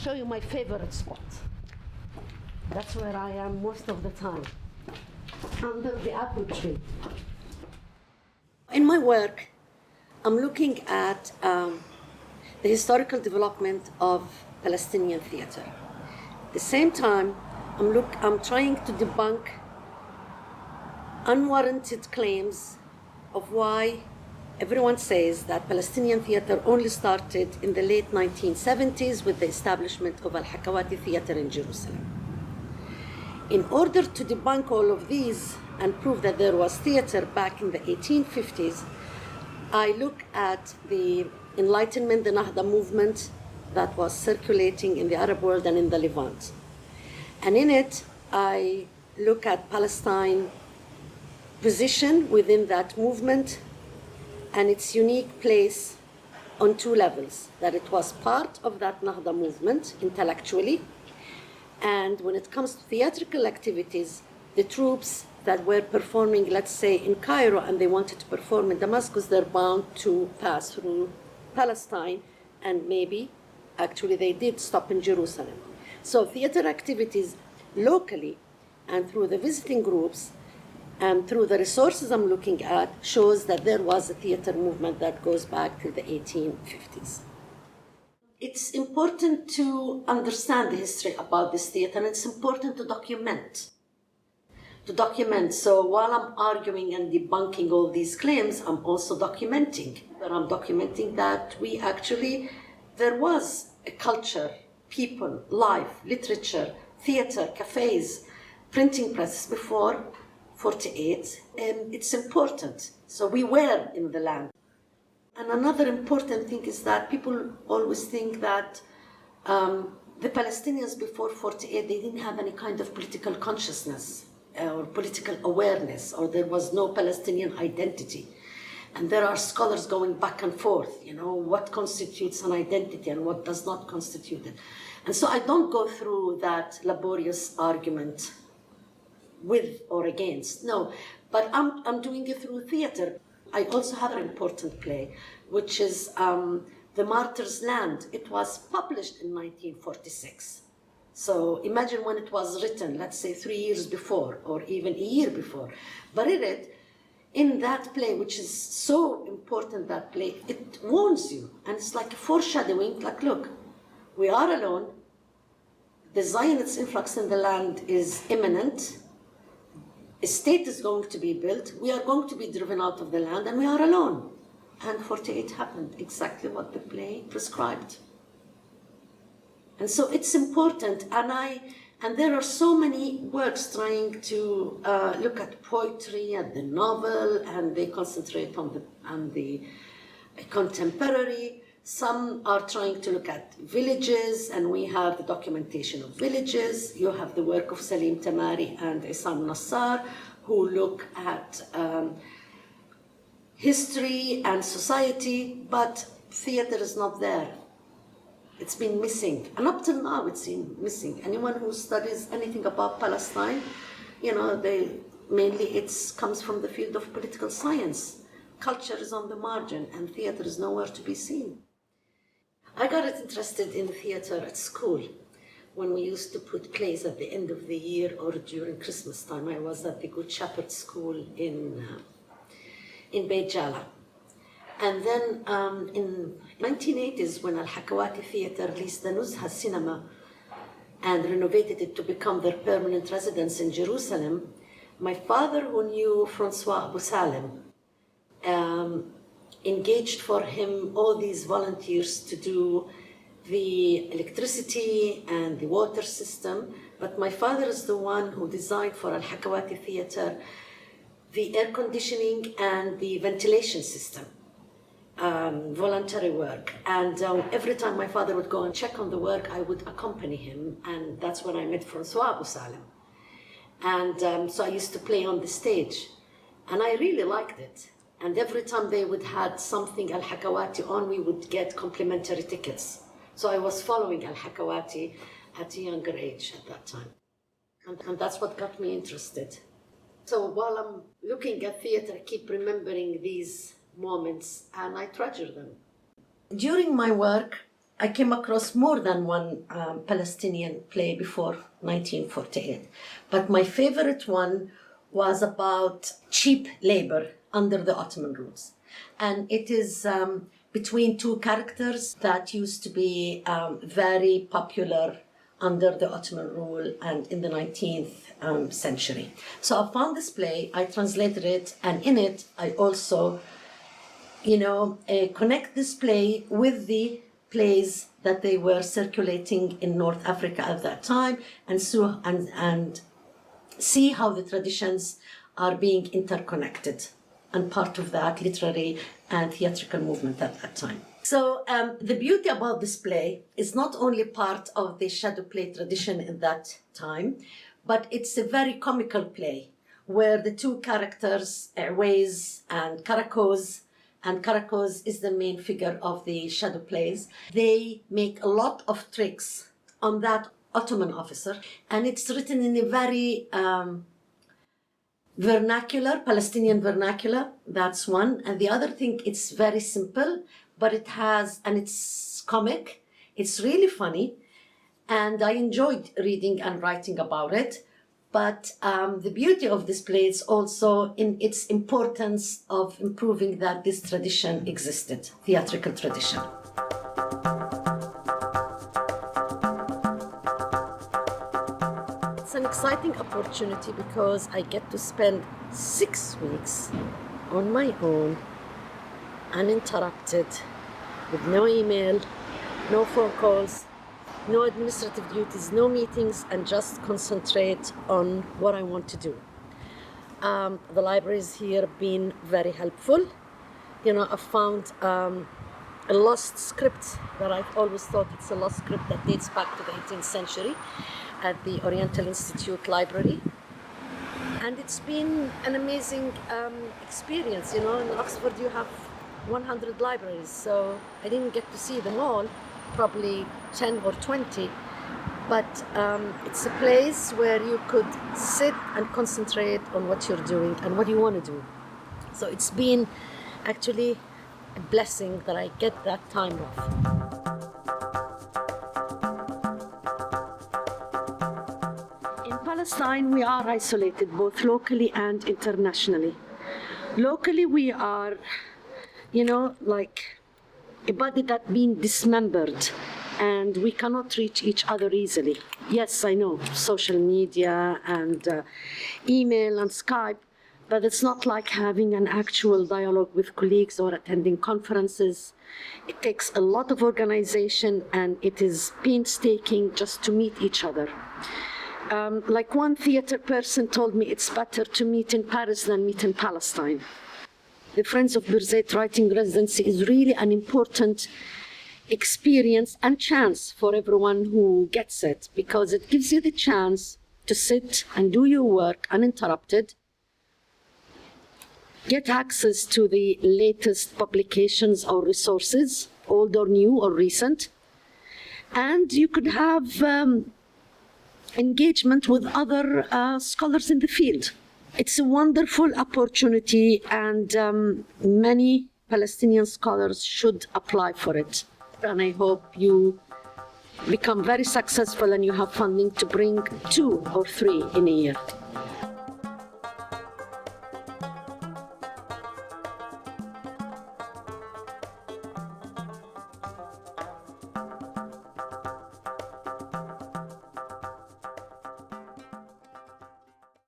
show you my favorite spot. That's where I am most of the time, under the apple tree. In my work, I'm looking at the historical development of Palestinian theater. At the same time, I'm trying to debunk unwarranted claims of why everyone says that Palestinian theater only started in the late 1970s with the establishment of Al-Hakawati Theater in Jerusalem. In order to debunk all of these and prove that there was theater back in the 1850s, I look at the Enlightenment, the Nahda movement that was circulating in the Arab world and in the Levant. And in it, I look at Palestine's position within that movement and its unique place on two levels, that it was part of that Nahda movement intellectually, and when it comes to theatrical activities, the troops that were performing, let's say, in Cairo and they wanted to perform in Damascus, they're bound to pass through Palestine, and maybe, actually, they did stop in Jerusalem. So theater activities locally and through the visiting groups and through the resources I'm looking at shows that there was a theater movement that goes back to the 1850s. It's important to understand the history about this theater, and it's important to document. So while I'm arguing and debunking all these claims, I'm also documenting. And I'm documenting that there was a culture, people, life, literature, theater, cafes, printing presses before 48. And it's important. So we were in the land. And another important thing is that people always think that the Palestinians before 48, they didn't have any kind of political consciousness or political awareness, or there was no Palestinian identity. And there are scholars going back and forth, what constitutes an identity and what does not constitute it. And so I don't go through that laborious argument with or against, no, but I'm doing it through theater. I also have an important play, which is The Martyr's Land. It was published in 1946. So imagine when it was written, let's say 3 years before, or even a year before. But in that play, which is so important, that play, it warns you. And it's like a foreshadowing, like, look, we are alone. The Zionist influx in the land is imminent. A state is going to be built, we are going to be driven out of the land, and we are alone. And 48 happened, exactly what the play prescribed. And so it's important, and there are so many works trying to look at poetry and the novel, and they concentrate on the contemporary. Some are trying to look at villages, and we have the documentation of villages. You have the work of Salim Tamari and Hala Nassar, who look at history and society, but theater is not there. It's been missing, and up till now it's been missing. Anyone who studies anything about Palestine, mainly it comes from the field of political science. Culture is on the margin, and theater is nowhere to be seen. I got interested in theater at school when we used to put plays at the end of the year or during Christmas time. I was at the Good Shepherd School in Beit Jala. And then in 1980s, when Al-Hakawati Theater released the Nuzha cinema and renovated it to become their permanent residence in Jerusalem, my father, who knew Francois Abu Salem, engaged for him all these volunteers to do the electricity and the water system. But my father is the one who designed for Al-Hakawati Theater the air conditioning and the ventilation system, voluntary work. And every time my father would go and check on the work, I would accompany him. And that's when I met Francois Abu Salem. And so I used to play on the stage. And I really liked it. And every time they would had something Al-Hakawati on, we would get complimentary tickets. So I was following Al-Hakawati at a younger age at that time. And that's what got me interested. So while I'm looking at theater, I keep remembering these moments, and I treasure them. During my work, I came across more than one Palestinian play before 1948. But my favorite one was about cheap labor under the Ottoman rules. And it is between two characters that used to be very popular under the Ottoman rule and in the 19th century. So I found this play, I translated it, and in it I also, connect this play with the plays that they were circulating in North Africa at that time, and see how the traditions are being interconnected and part of that literary and theatrical movement at that time. So the beauty about this play is not only part of the shadow play tradition in that time, but it's a very comical play where the two characters, Erways and Karakoz is the main figure of the shadow plays. They make a lot of tricks on that Ottoman officer, and it's written in a very vernacular, Palestinian vernacular, that's one. And the other thing, it's very simple, but it's comic, it's really funny, and I enjoyed reading and writing about it. But the beauty of this play is also in its importance of improving that this tradition existed, theatrical tradition. It's an exciting opportunity because I get to spend 6 weeks on my own, uninterrupted, with no email, no phone calls, no administrative duties, no meetings, and just concentrate on what I want to do. The libraries here have been very helpful. I found a lost script that I've always thought it's a lost script that dates back to the 18th century at the Oriental Institute Library. And it's been an amazing experience. In Oxford you have 100 libraries, so I didn't get to see them all, probably 10 or 20, but it's a place where you could sit and concentrate on what you're doing and what you want to do. So it's been actually a blessing that I get that time off. In Palestine, we are isolated both locally and internationally. Locally, we are, like a body that's been dismembered, and we cannot reach each other easily. Yes, I know, social media and email and Skype, but it's not like having an actual dialogue with colleagues or attending conferences. It takes a lot of organization, and it is painstaking just to meet each other. Like one theater person told me, it's better to meet in Paris than meet in Palestine. The Friends of Birzeit Writing Residency is really an important experience and chance for everyone who gets it, because it gives you the chance to sit and do your work uninterrupted, get access to the latest publications or resources, old or new or recent, and you could have engagement with other scholars in the field. It's a wonderful opportunity, and many Palestinian scholars should apply for it. And I hope you become very successful and you have funding to bring 2 or 3 in a year.